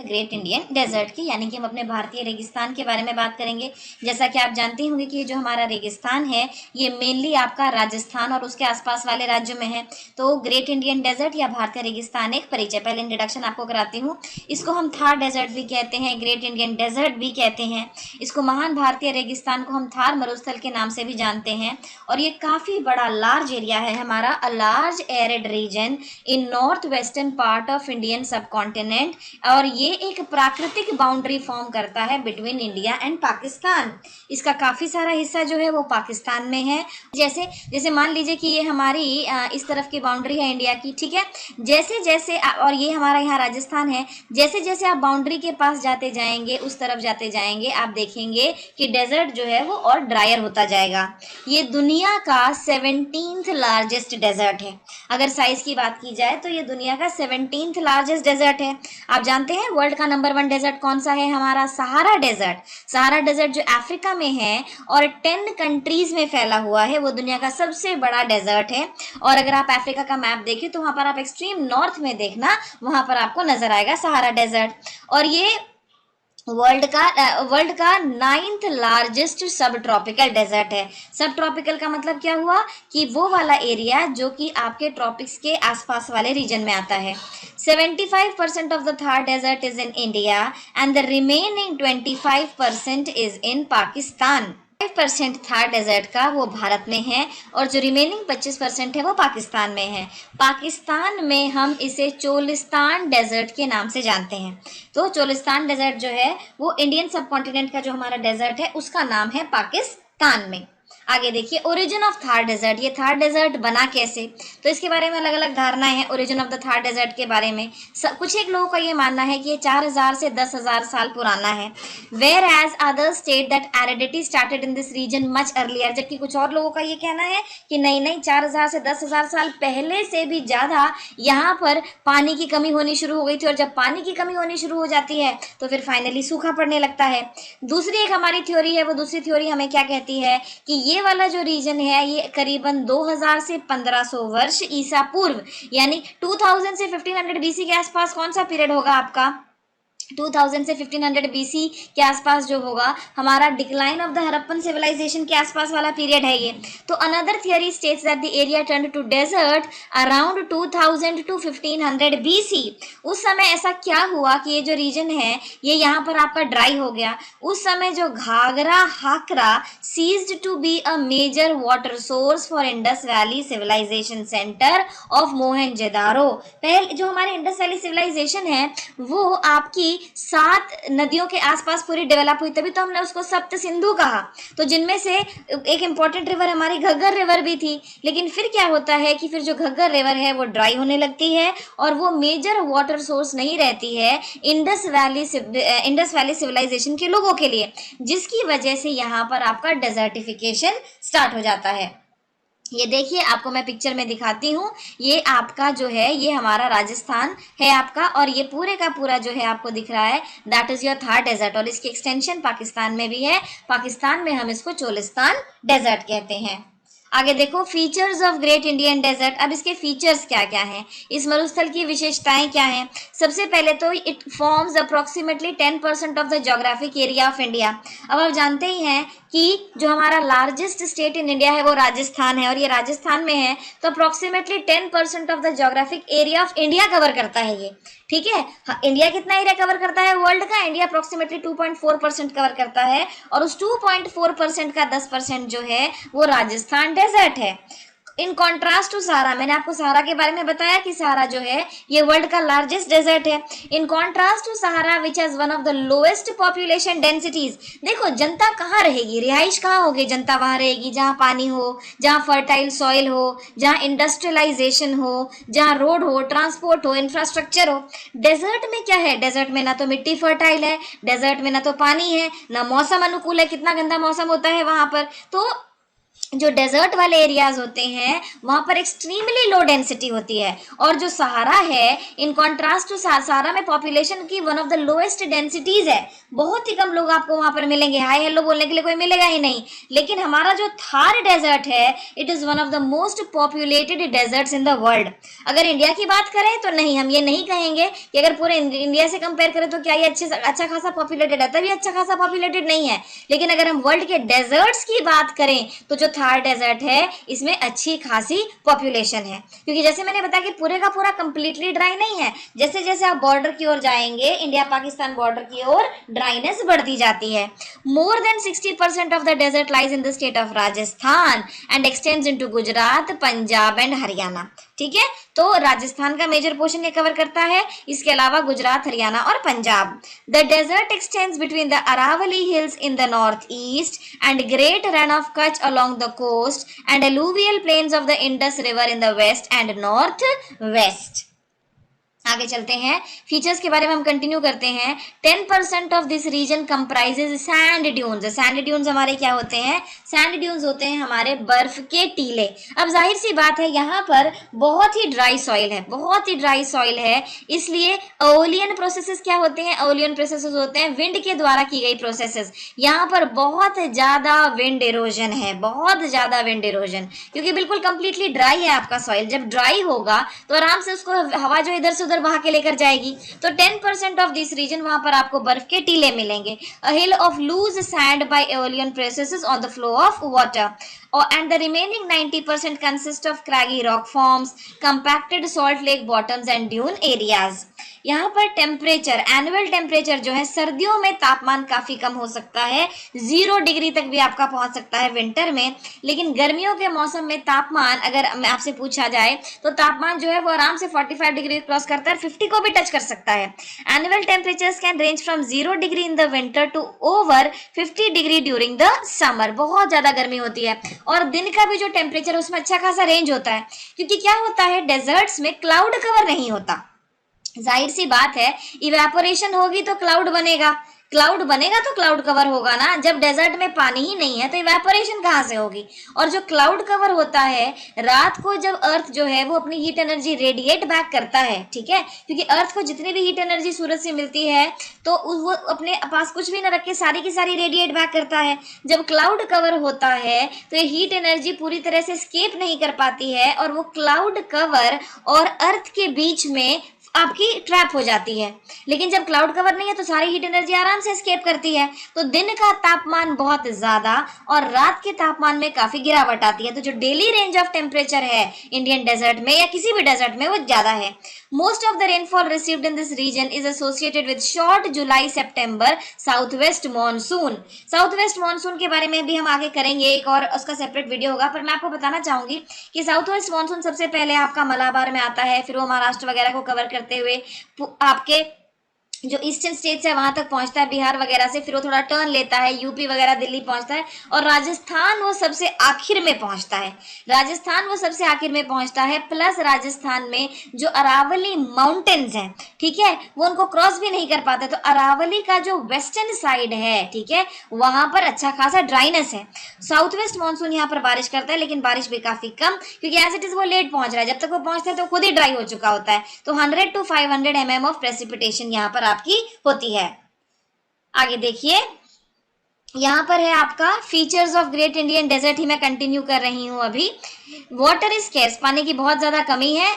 Great Indian desert की, यानी कि हम अपने भारतीय रेगिस्तान के बारे में बात करेंगे। जैसा कि आप जानते होंगे कि जो हमारा रेगिस्तान है ये मेनली आपका राजस्थान और उसके आसपास वाले राज्यों में है। तो ग्रेट इंडियन डेजर्ट या भारतीय रेगिस्तान एक परिचय, पहले इंट्रोडक्शन आपको कराती हूँ। इसको हम थार डेजर्ट भी कहते हैं, ग्रेट इंडियन डेजर्ट भी कहते हैं। इसको महान भारतीय रेगिस्तान को हम थार मरुस्थल के नाम से भी जानते हैं। और ये काफ़ी बड़ा लार्ज एरिया है हमारा, a large arid region in north western part of Indian सब कॉन्टिनेंट। और ये एक प्राकृतिक बाउंड्री फॉर्म करता है बिटवीन इंडिया एंड पाकिस्तान। इसका काफ़ी सारा हिस्सा जो है वो पाकिस्तान में है। जैसे जैसे मान लीजिए कि ये हमारी इस तरफ की बाउंड्री है इंडिया की, ठीक है। जैसे जैसे और ये हमारा यहाँ राजस्थान है, जैसे जैसे आप बाउंड्री के पास जाते जाएंगे, उस तरफ जाते जाएंगे, आप देखेंगे कि डेजर्ट जो है वो और ड्रायर होता जाएगा। ये दुनिया का 17th लार्जेस्ट डेजर्ट है। अगर साइज की बात की जाए तो ये दुनिया का 17th लार्जेस्ट डेजर्ट है। आप जानते हैं वर्ल्ड का नंबर 1 डेजर्ट कौन सा है? हमारा सहारा डेजर्ट। सहारा डेजर्ट जो अफ्रीका में है और 10 कंट्रीज में फैला हुआ है, वो दुनिया का सबसे बड़ा डेजर्ट है। और अगर आप अफ्रीका का मैप देखें तो वहां पर आप एक्सट्रीम नॉर्थ में देखना, वहां पर आपको नजर आएगा सहारा डेजर्ट। और ये वर्ल्ड का 9th लार्जेस्ट सब ट्रॉपिकल डेजर्ट है। सब ट्रॉपिकल का मतलब क्या हुआ कि वो वाला एरिया जो कि आपके ट्रॉपिक्स के आसपास वाले रीजन में आता है। 75% of the Thar desert is in India and the remaining 25% is in Pakistan. 5% Thar desert का वो भारत में है और जो रिमेनिंग 25% है वो पाकिस्तान में है। पाकिस्तान में हम इसे चोलिस्तान डेजर्ट के नाम से जानते हैं। तो चोलिस्तान डेजर्ट जो है वो इंडियन सब कॉन्टिनेंट का जो हमारा डेजर्ट है उसका नाम है पाकिस्तान में। आगे देखिए ओरिजिन ऑफ थार डेजर्ट। ये थार डेजर्ट बना कैसे, तो इसके बारे में अलग अलग धारणाएं हैं origin of the Thar desert के बारे में। कुछ एक लोगों का ये मानना है कि ये 4000 से 10,000 साल पुराना है। Whereas others state that aridity started in this region much earlier. जबकि कुछ और लोगों का ये कहना है कि नहीं नहीं, 4000 से 10,000 साल पहले से भी ज़्यादा यहाँ पर पानी की कमी होनी शुरू हो गई थी। और जब पानी की कमी होनी शुरू हो जाती है तो फिर फाइनली सूखा पड़ने लगता है। दूसरी एक हमारी थ्योरी है, वो दूसरी थ्योरी हमें क्या कहती है कि ये वाला जो रीजन है ये करीबन 2000 से 1500 वर्ष ईसा पूर्व, यानी 2000 से 1500 बीसी के आसपास कौन सा पीरियड होगा आपका? 2000 से 1500 बीसी के आसपास जो होगा हमारा decline of the Harappan civilisation के आसपास वाला पीरियड है ये। तो another theory states that the area turned to desert around 2000 to 1500 BC. उस समय ऐसा क्या हुआ कि ये जो रीजन है ये यहाँ पर आपका ड्राई हो गया। उस समय जो Ghaghara Hakra ceased to be a major water source for Indus valley civilisation centre of Mohenjodaro. पहले जो हमारे इंडस वैली सिविलाइजेशन है वो आपकी 7 नदियों के आसपास पूरी डेवलप हुई, तभी तो हमने उसको सप्त सिंधु कहा। तो जिनमें से एक इंपॉर्टेंट रिवर हमारी घग्गर रिवर भी थी। लेकिन फिर क्या होता है कि फिर जो घग्गर रिवर है वो ड्राई होने लगती है और वो मेजर वाटर सोर्स नहीं रहती है इंडस वैली सिविलाइजेशन के लोगों के लिए, जिसकी वजह से यहाँ पर आपका डेजर्टिफिकेशन स्टार्ट हो जाता है। ये देखिए आपको मैं पिक्चर में दिखाती हूँ, ये आपका जो है ये हमारा राजस्थान है आपका, और ये पूरे का पूरा जो है आपको दिख रहा है that is your Thar desert. और इसकी एक्सटेंशन पाकिस्तान में भी है, पाकिस्तान में हम इसको चोलिस्तान डेजर्ट कहते हैं। आगे देखो features of great Indian desert. अब इसके फीचर्स क्या क्या हैं, इस मरुस्थल की विशेषताएं क्या हैं? सबसे पहले तो it forms approximately 10% of the geographic area of India. अब आप जानते ही हैं कि जो हमारा लार्जेस्ट स्टेट इन इंडिया है वो राजस्थान है, और ये राजस्थान में है तो approximately 10% of the geographic area of India cover करता है ये, ठीक है। हाँ, इंडिया कितना एरिया कवर करता है वर्ल्ड का? इंडिया अप्रोक्सीमेटली 2.4% कवर करता है, और उस 2.4% का 10% जो है वो राजस्थान डेजर्ट है। इन कॉन्ट्रास्ट टू सहारा, मैंने आपको सहारा के बारे में बताया कि सहारा जो है ये वर्ल्ड का लार्जेस्ट डेजर्ट है। In contrast to Sahara which has one of the lowest population densities. देखो जनता कहाँ रहेगी, रिहाइश कहाँ होगी? जनता वहां रहेगी जहाँ पानी हो, जहाँ फर्टाइल सॉइल हो, जहाँ इंडस्ट्रियलाइजेशन हो, जहाँ रोड हो, ट्रांसपोर्ट हो, इंफ्रास्ट्रक्चर हो। डेजर्ट में क्या है? डेजर्ट में ना तो मिट्टी फर्टाइल है, डेजर्ट में ना तो पानी है, ना मौसम अनुकूल है, कितना गंदा मौसम होता है वहां पर। तो जो डेजर्ट वाले एरियाज होते हैं वहां पर एक्सट्रीमली लो डेंसिटी होती है, और जो सहारा है इन कॉन्ट्रास्ट टू सहारा में पॉपुलेशन की one of the lowest densities है, बहुत ही कम लोग आपको वहां पर मिलेंगे, हाय हेलो बोलने के लिए कोई मिलेगा ही नहीं। लेकिन हमारा जो थार डेजर्ट है it is one of the most populated deserts in the world. अगर इंडिया की बात करें तो नहीं, हम ये नहीं कहेंगे कि अगर पूरे इंडिया से कंपेयर करें तो क्या ये अच्छा खासा पॉपुलेटेड है, तभी अच्छा खासा पॉपुलेटेड नहीं है। लेकिन अगर हम वर्ल्ड के डेजर्ट्स की बात करें तो जो थार डेजर्ट है इसमें अच्छी खासी पॉपुलेशन है, क्योंकि जैसे मैंने बताया कि पूरे का पूरा कंप्लीटली ड्राई नहीं है, जैसे जैसे आप बॉर्डर की ओर जाएंगे, इंडिया पाकिस्तान बॉर्डर की ओर, ड्राइनेस बढ़ती जाती है। More than 60% of the desert lies in the state of Rajasthan and extends into Gujarat, Punjab and Haryana. ठीक है, तो राजस्थान का मेजर पोर्शन ये कवर करता है, इसके अलावा गुजरात, हरियाणा और Punjab. The desert extends between the Aravalli hills in the north east and great Rann of Kutch along the coast and alluvial plains of the Indus River in the west and north west। आगे चलते हैं, features के बारे में हम कंटिन्यू करते हैं। 10% of this region comprises sand dunes. Sand dunes हमारे क्या होते हैं? सैंड ड्यून्स होते हैं हमारे बर्फ के टीले। अब जाहिर सी बात है यहाँ पर बहुत ही ड्राई सॉइल है, बहुत ही ड्राई सॉइल है, इसलिए ओलियन प्रोसेसेस क्या होते हैं? ओलियन प्रोसेसेस होते हैं विंड के द्वारा की गई प्रोसेसेस। यहाँ पर बहुत ज्यादा विंड इरोजन है, बहुत ज्यादा विंड इरोजन, क्योंकि बिल्कुल कंप्लीटली ड्राई है आपका सॉइल। जब ड्राई होगा तो आराम से उसको हवा जो इधर से बहा के लेकर जाएगी। तो 10% ऑफ दिस रीजन वहां पर आपको बर्फ के टीले मिलेंगे। A hill of loose sand by aeolian processes on the flow of water, and the remaining 90% consist of craggy rock forms, compacted salt lake bottoms and dune areas। यहाँ पर temperature, annual temperature जो है, सर्दियों में तापमान काफी कम हो सकता है, 0 डिग्री तक भी आपका पहुंच सकता है विंटर में। लेकिन गर्मियों के मौसम में तापमान, अगर आपसे पूछा जाए तो तापमान जो है वो आराम से 45 डिग्री क्रॉस करता है, 50 को भी टच कर सकता है। Annual temperatures can range from 0 degree in the winter to over 50 degree during the summer. बहुत ज्यादा गर्मी होती है, और दिन का भी जो टेम्परेचर उसमें अच्छा खासा रेंज होता है, क्योंकि क्या होता है डेजर्ट्स में क्लाउड कवर नहीं होता। जाहिर सी बात है, इवेपोरेशन होगी तो क्लाउड बनेगा, क्लाउड बनेगा तो क्लाउड कवर होगा ना। जब डेजर्ट में पानी ही नहीं है तो इवेपोरेशन कहाँ से होगी? और जो क्लाउड कवर होता है, रात को जब अर्थ जो है वो अपनी हीट एनर्जी रेडिएट बैक करता है, ठीक है, क्योंकि अर्थ को जितनी भी हीट एनर्जी सूरज से मिलती है तो वो अपने पास कुछ भी न रख के सारी की सारी रेडिएट बैक करता है। जब क्लाउड कवर होता है तो ये हीट एनर्जी पूरी तरह से स्केप नहीं कर पाती है, और वो क्लाउड कवर और अर्थ के बीच में आपकी ट्रैप हो जाती है। लेकिन जब क्लाउड कवर नहीं है तो सारी हीट एनर्जी आराम से एस्केप करती है। तो दिन का तापमान बहुत ज्यादा और रात के तापमान में काफी गिरावट आती है। तो जो डेली रेंज ऑफ टेम्परेचर है इंडियन डेजर्ट में या किसी भी डेजर्ट में वो ज्यादा है। Most of the rainfall received in this region is associated with short July September south west monsoon. South west monsoon के बारे में भी हम आगे करेंगे, एक और उसका सेपरेट वीडियो होगा, पर मैं आपको बताना चाहूंगी कि साउथ वेस्ट मानसून सबसे पहले आपका मलाबार में आता है, फिर वो महाराष्ट्र वगैरह को कवर करते हुए आपके जो ईस्टर्न स्टेट्स है वहां तक पहुंचता है, बिहार वगैरह से, फिर वो थोड़ा टर्न लेता है, यूपी वगैरह दिल्ली पहुंचता है, और राजस्थान वो सबसे आखिर में पहुंचता है। राजस्थान वो सबसे आखिर में पहुंचता है, प्लस राजस्थान में जो अरावली माउंटेन्स हैं, ठीक है, वो उनको क्रॉस भी नहीं कर पाते। तो अरावली का जो वेस्टर्न साइड है, ठीक है, वहां पर अच्छा खासा ड्राइनेस है। साउथ वेस्ट मानसून यहाँ पर बारिश करता है, लेकिन बारिश भी काफी कम, क्योंकि एज इट इज वो लेट पहुंच रहा है। जब तक वो पहुंचता है तो खुद ही ड्राई हो चुका होता है। तो 100 to 500 mm ऑफ प्रेसिपिटेशन यहाँ पर आपकी होती है। आगे देखिए, यहाँ पर है आपका features of great Indian desert, ही मैं कंटिन्यू कर रही हूँ अभी। वाटर इज स्केर्स, पानी की बहुत ज्यादा कमी है,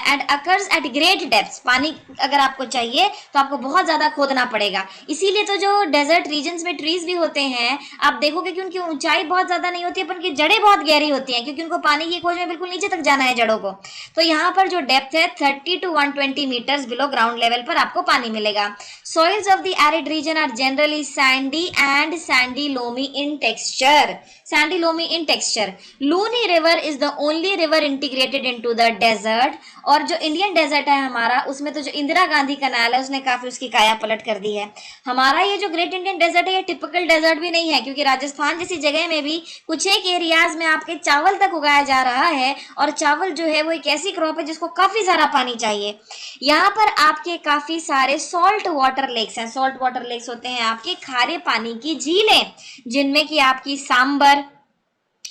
and occurs at great depths. पानी अगर आपको चाहिए तो आपको बहुत ज्यादा खोदना पड़ेगा। इसीलिए तो जो डेजर्ट रीजन्स में ट्रीज भी होते हैं, आप देखोगे कि उनकी ऊंचाई बहुत ज्यादा नहीं होती है, पर उनकी जड़ें बहुत गहरी होती हैं, क्योंकि उनको पानी की खोज में बिल्कुल नीचे तक जाना है जड़ों को। तो यहाँ पर जो डेप्थ है 30 to 120 metres below ground level पर आपको पानी मिलेगा। Soils of the arid region are generally sandy and sandy loamy in texture. Sandy loamy in texture. Luni river is the only river integrated into the desert. और जो Indian desert है हमारा, उसमें तो जो इंदिरा गांधी कनाल है उसने काफी उसकी काया पलट कर दी है। हमारा ये जो ग्रेट इंडियन डेजर्ट है ये टिपिकल डेजर्ट भी नहीं है, क्योंकि राजस्थान जैसी जगह में भी कुछ एक एरियाज में आपके चावल तक उगाया जा रहा है, और चावल जो है वो एक ऐसी क्रॉप है जिसको काफी सारा पानी चाहिए। यहाँ पर आपके काफी सारे सॉल्ट वाटर लेक्स हैं। सॉल्ट वाटर लेक्स होते हैं आपके खारे पानी की झीलें, जिनमें कि आपकी सांबर,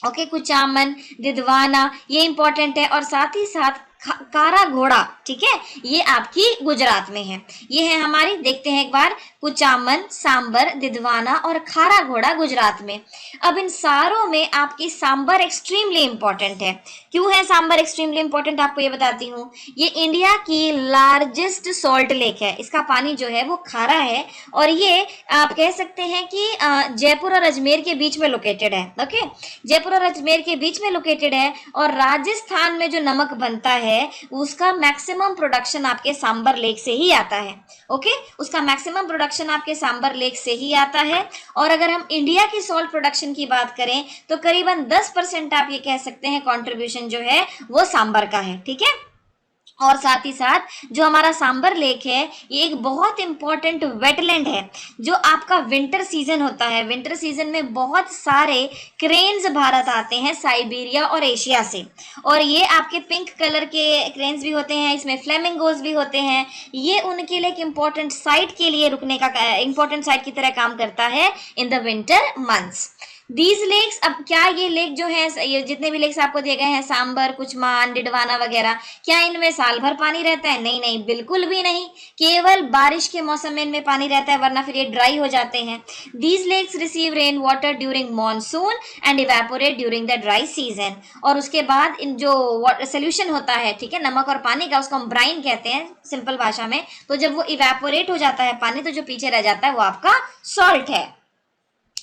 ओके, कुचामन, दिदवाना, ये इंपॉर्टेंट है। और साथ ही साथ कारा घोड़ा, ठीक है, ये आपकी गुजरात में है। ये है हमारी, देखते हैं एक बार, कुचामन, सांबर, दिदवाना और खारा घोड़ा गुजरात में। अब इन सारों में आपकी सांबर एक्सट्रीमली इंपॉर्टेंट है। क्यों है सांबर एक्सट्रीमली इंपॉर्टेंट, आपको ये बताती हूँ। ये इंडिया की लार्जेस्ट सॉल्ट लेक है, इसका पानी जो है वो खारा है, और ये आप कह सकते हैं कि जयपुर और अजमेर के बीच में लोकेटेड है। ओके, जयपुर और अजमेर के बीच में लोकेटेड है। और राजस्थान में जो नमक बनता है उसका मैक्सिमम प्रोडक्शन आपके सांबर लेक से ही आता है। ओके, उसका मैक्सिमम प्रोडक्शन आपके सांबर लेक से ही आता है। और अगर हम इंडिया की सॉल्ट प्रोडक्शन की बात करें तो करीबन 10% आप ये कह सकते हैं कंट्रीब्यूशन जो है वो सांबर का है, ठीक है। और साथ ही साथ जो हमारा सांबर लेक है ये एक बहुत इंपॉर्टेंट वेटलैंड है। जो आपका विंटर सीजन होता है, विंटर सीजन में बहुत सारे क्रेन्स भारत आते हैं साइबेरिया और एशिया से, और ये आपके पिंक कलर के क्रेन्स भी होते हैं, इसमें फ्लेमिंगोज भी होते हैं। ये उनके लिए एक इंपॉर्टेंट साइट के लिए रुकने का इंपॉर्टेंट साइट की तरह काम करता है in the winter months. These lakes, अब क्या ये लेक जो है, ये जितने भी लेक्स आपको दिए गए हैं, सांबर, कुचमान, डिडवाना वगैरह, क्या इनमें साल भर पानी रहता है? नहीं नहीं, बिल्कुल भी नहीं। केवल बारिश के मौसम में इनमें पानी रहता है, वरना फिर ये ड्राई हो जाते हैं। These lakes receive rain water during monsoon and evaporate during the dry season. और उसके बाद इन जो सोल्यूशन होता है, ठीक है, नमक और पानी का, उसको हम ब्राइन कहते हैं सिंपल भाषा में। तो जब वो इवेपोरेट हो जाता है पानी, तो जो पीछे रह जाता है वो आपका सॉल्ट है।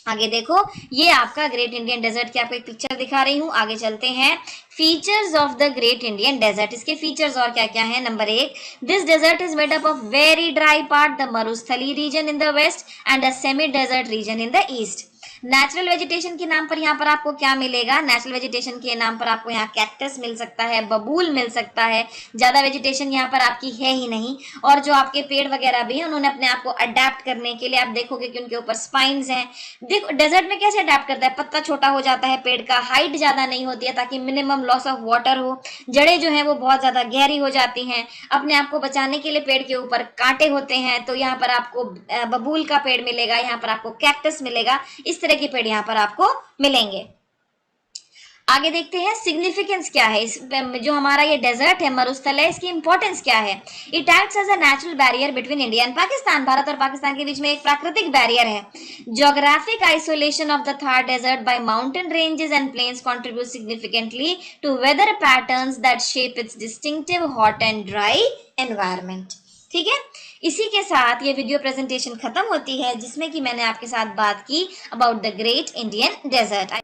आगे देखो, ये आपका ग्रेट इंडियन डेजर्ट की आपको एक पिक्चर दिखा रही हूँ। आगे चलते हैं, features of the great Indian desert. इसके फीचर्स और क्या क्या है। Number 1, this desert is made up of very dry part, the Marusthali region in the west and a semi desert region in the east. Natural vegetation के नाम पर यहाँ पर आपको क्या मिलेगा? नेचुरल वेजिटेशन के नाम पर आपको यहाँ कैक्टस मिल सकता है, बबूल मिल सकता है। ज्यादा वेजिटेशन यहाँ पर आपकी है ही नहीं। और जो आपके पेड़ वगैरह भी हैं, उन्होंने अपने आप को अडेप्ट करने के लिए, आप देखोगे कि उनके ऊपर स्पाइन्स हैं। देखो डेजर्ट में कैसे अडेप्ट करता है, पत्ता छोटा हो जाता है, पेड़ का हाइट ज्यादा नहीं होती है ताकि मिनिमम लॉस ऑफ वाटर हो। जड़ें जो है वो बहुत ज्यादा गहरी हो जाती हैं। अपने आप को बचाने के लिए पेड़ के ऊपर कांटे होते हैं, तो यहाँ पर आपको बबूल का पेड़ मिलेगा, यहाँ पर आपको कैक्टस मिलेगा, इस तरह के पेड़ यहाँ पर आपको मिलेंगे। आगे देखते हैं सिग्निफिकेंस क्या है। इस जो हमारा ये डेजर्ट है मरुस्थल है, इसकी इंपॉर्टेंस क्या है। It acts as a natural barrier between India and Pakistan. Bharat और पाकिस्तान के बीच में एक प्राकृतिक बैरियर है। Geographic isolation of the Thar desert by mountain ranges and plains contribute significantly to weather patterns that shape its distinctive hot and dry environment. ठीक है, इसी के साथ ये वीडियो प्रेजेंटेशन खत्म होती है, जिसमें कि मैंने आपके साथ बात की about the great Indian desert.